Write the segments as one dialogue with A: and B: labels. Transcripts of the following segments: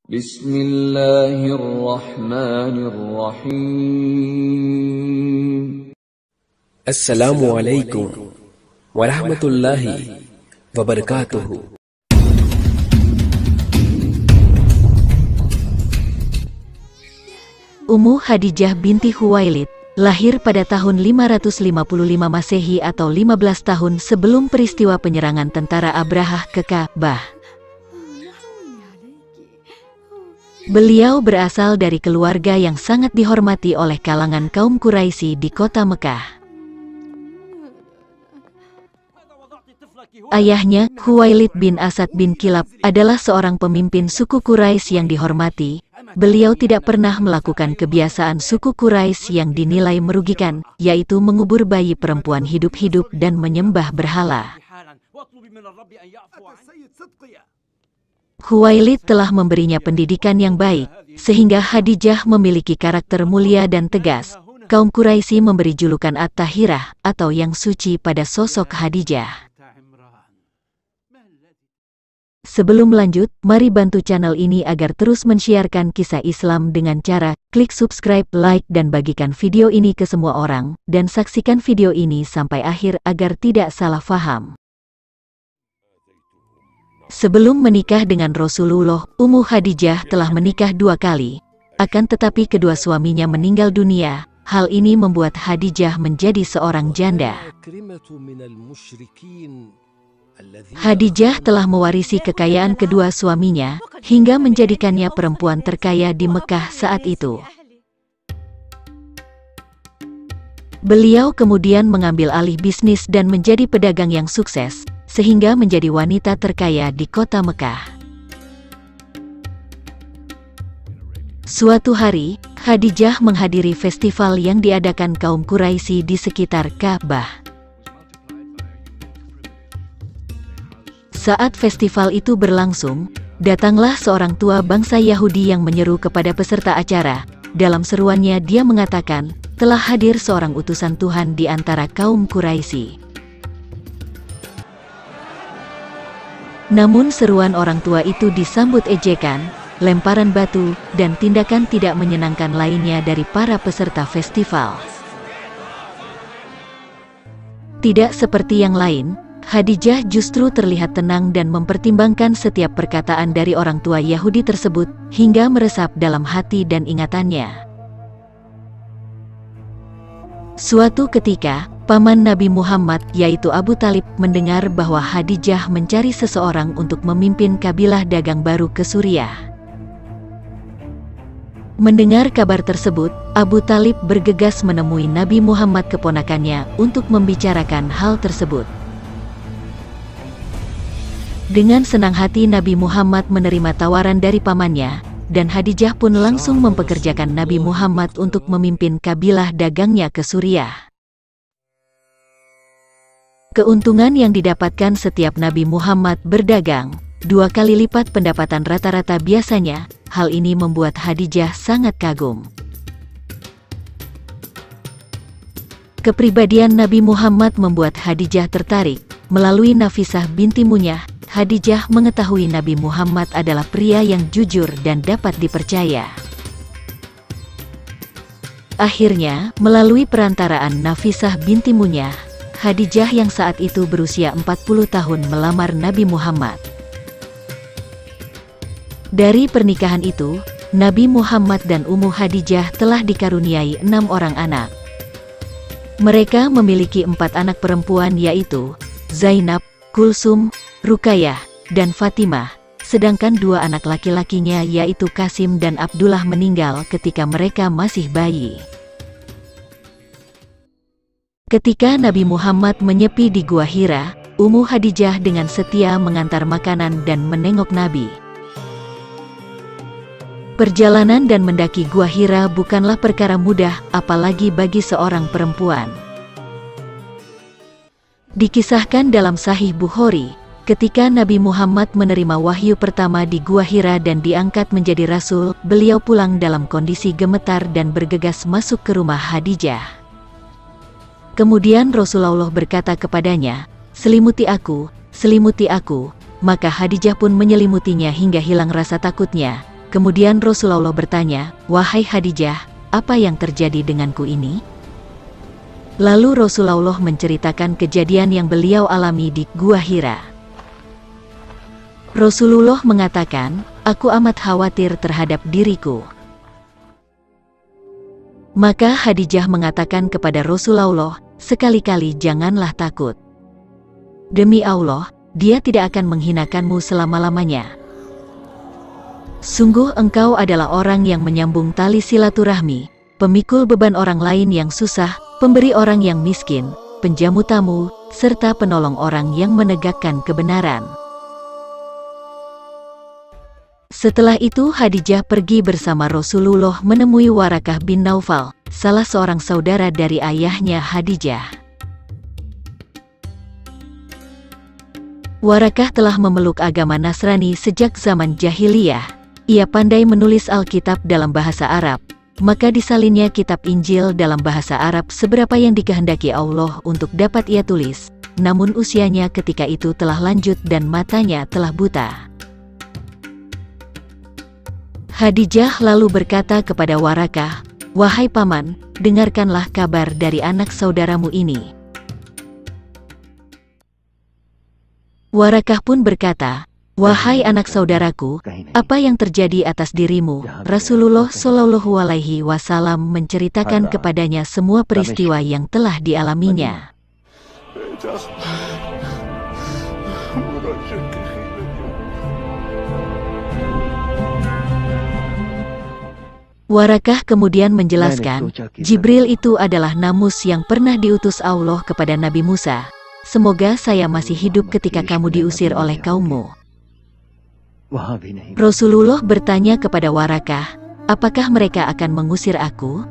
A: Bismillahirrahmanirrahim.
B: Assalamualaikum warahmatullahi wabarakatuh.
C: Ummu Khadijah binti Khuwailid lahir pada tahun 555 Masehi atau 15 tahun sebelum peristiwa penyerangan tentara Abrahah ke Ka'bah. Beliau berasal dari keluarga yang sangat dihormati oleh kalangan kaum Quraisy di kota Mekah. Ayahnya, Khuwailid bin Asad bin Kilab, adalah seorang pemimpin suku Quraisy yang dihormati. Beliau tidak pernah melakukan kebiasaan suku Quraisy yang dinilai merugikan, yaitu mengubur bayi perempuan hidup-hidup dan menyembah berhala. Khuwailid telah memberinya pendidikan yang baik, sehingga Khadijah memiliki karakter mulia dan tegas. Kaum Quraisy memberi julukan At-Tahirah, atau yang suci pada sosok Khadijah. Sebelum lanjut, mari bantu channel ini agar terus mensiarkan kisah Islam dengan cara klik subscribe, like, dan bagikan video ini ke semua orang, dan saksikan video ini sampai akhir agar tidak salah faham. Sebelum menikah dengan Rasulullah, Ummu Khadijah telah menikah 2 kali. Akan tetapi kedua suaminya meninggal dunia. Hal ini membuat Khadijah menjadi seorang janda. Khadijah telah mewarisi kekayaan kedua suaminya, hingga menjadikannya perempuan terkaya di Mekah saat itu. Beliau kemudian mengambil alih bisnis dan menjadi pedagang yang sukses, sehingga menjadi wanita terkaya di kota Mekah. Suatu hari, Khadijah menghadiri festival yang diadakan kaum Quraisy di sekitar Ka'bah. Saat festival itu berlangsung, datanglah seorang tua bangsa Yahudi yang menyeru kepada peserta acara. Dalam seruannya dia mengatakan, telah hadir seorang utusan Tuhan di antara kaum Quraisy. Namun seruan orang tua itu disambut ejekan, lemparan batu, dan tindakan tidak menyenangkan lainnya dari para peserta festival. Tidak seperti yang lain, Khadijah justru terlihat tenang dan mempertimbangkan setiap perkataan dari orang tua Yahudi tersebut, hingga meresap dalam hati dan ingatannya. Suatu ketika, paman Nabi Muhammad, yaitu Abu Talib, mendengar bahwa Khadijah mencari seseorang untuk memimpin kabilah dagang baru ke Suriah. Mendengar kabar tersebut, Abu Talib bergegas menemui Nabi Muhammad keponakannya untuk membicarakan hal tersebut. Dengan senang hati Nabi Muhammad menerima tawaran dari pamannya, dan Khadijah pun langsung mempekerjakan Nabi Muhammad untuk memimpin kabilah dagangnya ke Suriah. Keuntungan yang didapatkan setiap Nabi Muhammad berdagang, 2 kali lipat pendapatan rata-rata biasanya. Hal ini membuat Khadijah sangat kagum. Kepribadian Nabi Muhammad membuat Khadijah tertarik. Melalui Nafisah binti Munyah, Khadijah mengetahui Nabi Muhammad adalah pria yang jujur dan dapat dipercaya. Akhirnya, melalui perantaraan Nafisah binti Munyah, Khadijah yang saat itu berusia 40 tahun melamar Nabi Muhammad. Dari pernikahan itu, Nabi Muhammad dan Ummu Khadijah telah dikaruniai 6 orang anak. Mereka memiliki 4 anak perempuan, yaitu Zainab, Kulsum, Ruqayyah, dan Fatimah, sedangkan 2 anak laki-lakinya yaitu Qasim dan Abdullah meninggal ketika mereka masih bayi. Ketika Nabi Muhammad menyepi di Gua Hira, Ummu Khadijah dengan setia mengantar makanan dan menengok Nabi. Perjalanan dan mendaki Gua Hira bukanlah perkara mudah, apalagi bagi seorang perempuan. Dikisahkan dalam Sahih Bukhari, ketika Nabi Muhammad menerima wahyu pertama di Gua Hira dan diangkat menjadi rasul, beliau pulang dalam kondisi gemetar dan bergegas masuk ke rumah Khadijah. Kemudian Rasulullah berkata kepadanya, "Selimuti aku, selimuti aku." Maka Khadijah pun menyelimutinya hingga hilang rasa takutnya. Kemudian Rasulullah bertanya, "Wahai Khadijah, apa yang terjadi denganku ini?" Lalu Rasulullah menceritakan kejadian yang beliau alami di Gua Hira. Rasulullah mengatakan, "Aku amat khawatir terhadap diriku." Maka Khadijah mengatakan kepada Rasulullah, "Sekali-kali janganlah takut. Demi Allah, dia tidak akan menghinakanmu selama-lamanya. Sungguh engkau adalah orang yang menyambung tali silaturahmi, pemikul beban orang lain yang susah, pemberi orang yang miskin, penjamu tamu, serta penolong orang yang menegakkan kebenaran." Setelah itu Khadijah pergi bersama Rasulullah menemui Warakah bin Naufal, salah seorang saudara dari ayahnya Khadijah. Warakah telah memeluk agama Nasrani sejak zaman jahiliyah. Ia pandai menulis Alkitab dalam bahasa Arab, maka disalinnya kitab Injil dalam bahasa Arab seberapa yang dikehendaki Allah untuk dapat ia tulis, namun usianya ketika itu telah lanjut dan matanya telah buta. Khadijah lalu berkata kepada Warakah, "Wahai paman, dengarkanlah kabar dari anak saudaramu ini." Warakah pun berkata, "Wahai anak saudaraku, apa yang terjadi atas dirimu?" Rasulullah Shallallahu Alaihi Wasallam menceritakan kepadanya semua peristiwa yang telah dialaminya. Warakah kemudian menjelaskan, Jibril itu adalah namus yang pernah diutus Allah kepada Nabi Musa. "Semoga saya masih hidup ketika kamu diusir oleh kaummu." Rasulullah bertanya kepada Warakah, "Apakah mereka akan mengusir aku?"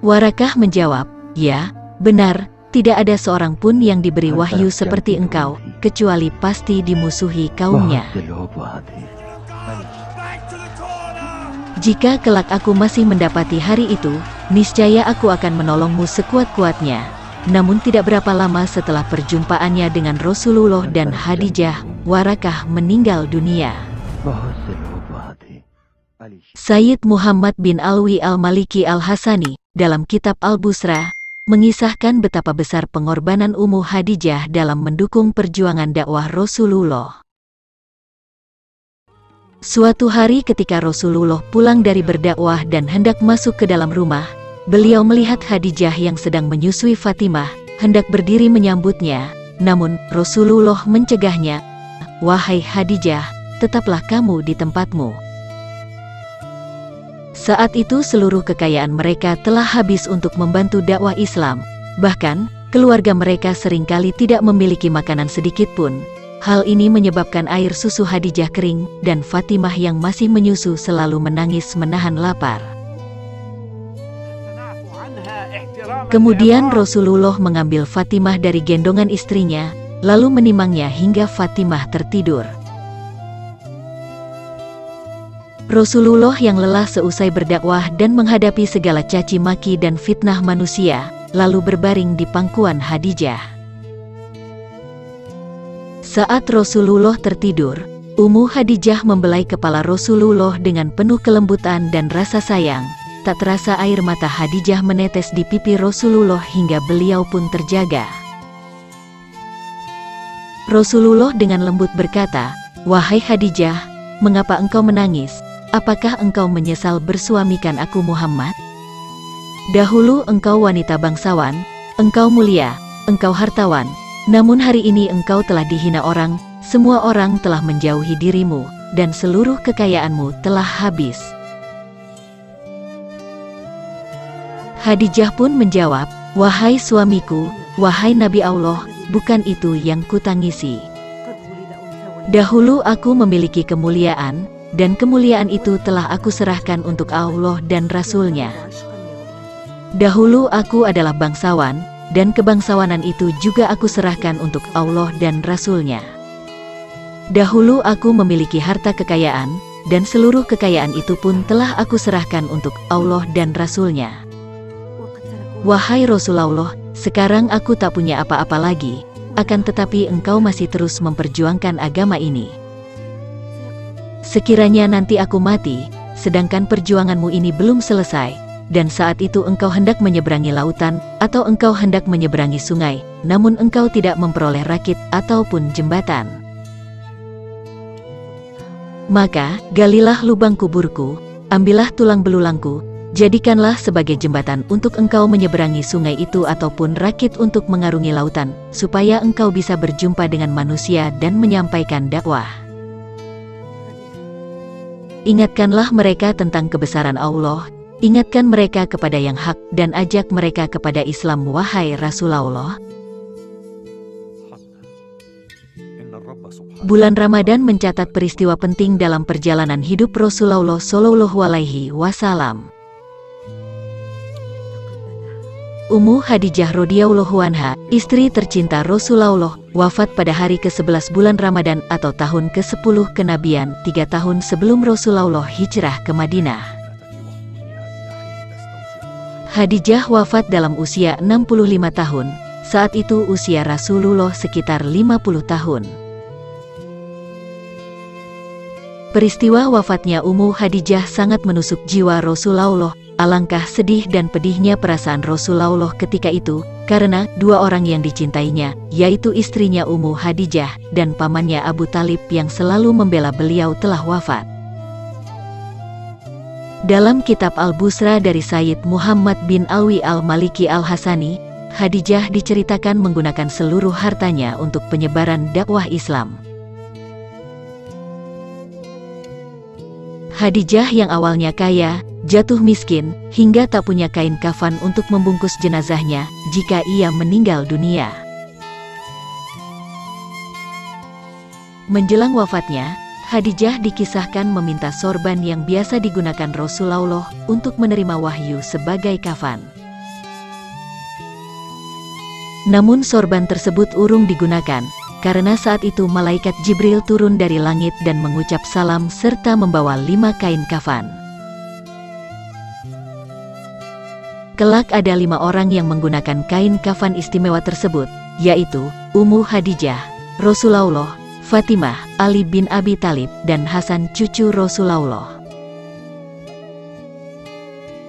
C: Warakah menjawab, "Ya, benar, tidak ada seorang pun yang diberi wahyu seperti engkau, kecuali pasti dimusuhi kaumnya. Jika kelak aku masih mendapati hari itu, niscaya aku akan menolongmu sekuat-kuatnya." Namun tidak berapa lama setelah perjumpaannya dengan Rasulullah dan Khadijah, Warakah meninggal dunia. Sayyid Muhammad bin Alwi al-Maliki al-Hasani, dalam kitab Al-Busra, mengisahkan betapa besar pengorbanan Ummu Khadijah dalam mendukung perjuangan dakwah Rasulullah. Suatu hari ketika Rasulullah pulang dari berdakwah dan hendak masuk ke dalam rumah, beliau melihat Khadijah yang sedang menyusui Fatimah, hendak berdiri menyambutnya, namun Rasulullah mencegahnya. "Wahai Khadijah, tetaplah kamu di tempatmu." Saat itu seluruh kekayaan mereka telah habis untuk membantu dakwah Islam, bahkan keluarga mereka seringkali tidak memiliki makanan sedikit pun. Hal ini menyebabkan air susu Khadijah kering, dan Fatimah yang masih menyusu selalu menangis menahan lapar. Kemudian Rasulullah mengambil Fatimah dari gendongan istrinya, lalu menimangnya hingga Fatimah tertidur. Rasulullah yang lelah seusai berdakwah dan menghadapi segala caci maki dan fitnah manusia, lalu berbaring di pangkuan Khadijah. Saat Rasulullah tertidur, Ummu Khadijah membelai kepala Rasulullah dengan penuh kelembutan dan rasa sayang. Tak terasa air mata Khadijah menetes di pipi Rasulullah hingga beliau pun terjaga. Rasulullah dengan lembut berkata, "Wahai Khadijah, mengapa engkau menangis? Apakah engkau menyesal bersuamikan aku Muhammad? Dahulu engkau wanita bangsawan, engkau mulia, engkau hartawan, namun hari ini engkau telah dihina orang, semua orang telah menjauhi dirimu, dan seluruh kekayaanmu telah habis." Khadijah pun menjawab, "Wahai suamiku, wahai Nabi Allah, bukan itu yang kutangisi. Dahulu aku memiliki kemuliaan, dan kemuliaan itu telah aku serahkan untuk Allah dan Rasul-Nya. Dahulu aku adalah bangsawan, dan kebangsawanan itu juga aku serahkan untuk Allah dan Rasul-Nya. Dahulu aku memiliki harta kekayaan, dan seluruh kekayaan itu pun telah aku serahkan untuk Allah dan Rasul-Nya. Wahai Rasulullah, sekarang aku tak punya apa-apa lagi, akan tetapi engkau masih terus memperjuangkan agama ini. sekiranya nanti aku mati, sedangkan perjuanganmu ini belum selesai, dan saat itu engkau hendak menyeberangi lautan, atau engkau hendak menyeberangi sungai, namun engkau tidak memperoleh rakit ataupun jembatan. Maka, galilah lubang kuburku, ambillah tulang belulangku, jadikanlah sebagai jembatan untuk engkau menyeberangi sungai itu ataupun rakit untuk mengarungi lautan, supaya engkau bisa berjumpa dengan manusia dan menyampaikan dakwah. Ingatkanlah mereka tentang kebesaran Allah, ingatkan mereka kepada yang hak, dan ajak mereka kepada Islam wahai Rasulullah. Bulan Ramadan mencatat peristiwa penting dalam perjalanan hidup Rasulullah Shallallahu Alaihi Wasallam. Ummu Hadijah radhiyallahu anha, istri tercinta Rasulullah, wafat pada hari ke-11 bulan Ramadan atau tahun ke-10 kenabian, 3 tahun sebelum Rasulullah hijrah ke Madinah. Hadijah wafat dalam usia 65 tahun, saat itu usia Rasulullah sekitar 50 tahun. Peristiwa wafatnya Ummu Hadijah sangat menusuk jiwa Rasulullah. Alangkah sedih dan pedihnya perasaan Rasulullah ketika itu, karena dua orang yang dicintainya, yaitu istrinya Ummu Hadijah dan pamannya Abu Talib yang selalu membela beliau telah wafat. Dalam kitab Al-Busra dari Sayyid Muhammad bin Alwi Al-Maliki Al-Hasani, Hadijah diceritakan menggunakan seluruh hartanya untuk penyebaran dakwah Islam. Hadijah yang awalnya kaya, jatuh miskin, hingga tak punya kain kafan untuk membungkus jenazahnya jika ia meninggal dunia. Menjelang wafatnya, Hadijah dikisahkan meminta sorban yang biasa digunakan Rasulullah untuk menerima wahyu sebagai kafan. Namun sorban tersebut urung digunakan, karena saat itu malaikat Jibril turun dari langit dan mengucap salam serta membawa 5 kain kafan. Kelak ada 5 orang yang menggunakan kain kafan istimewa tersebut, yaitu Ummu Hadijah, Rasulullah, Fatimah, Ali bin Abi Talib, dan Hasan cucu Rasulullah.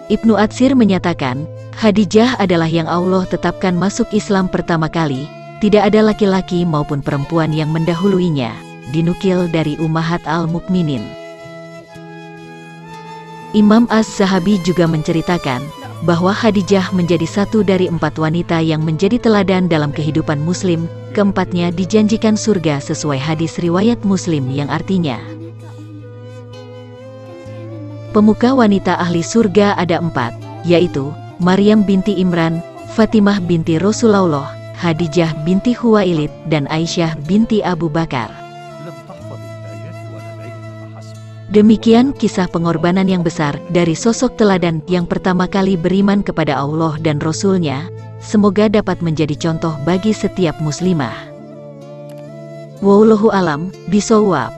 C: Ibnu Atsir menyatakan, Hadijah adalah yang Allah tetapkan masuk Islam pertama kali, tidak ada laki-laki maupun perempuan yang mendahuluinya, dinukil dari Ummahat al-Mukminin. Imam Az-Zahabi juga menceritakan, bahwa Hadijah menjadi satu dari 4 wanita yang menjadi teladan dalam kehidupan muslim, keempatnya dijanjikan surga sesuai hadis riwayat Muslim yang artinya, pemuka wanita ahli surga ada 4, yaitu Maryam binti Imran, Fatimah binti Rasulullah, Hadijah binti Huwailid, dan Aisyah binti Abu Bakar. Demikian kisah pengorbanan yang besar dari sosok teladan yang pertama kali beriman kepada Allah dan Rasul-Nya, semoga dapat menjadi contoh bagi setiap muslimah. Wallahu alam bishawab.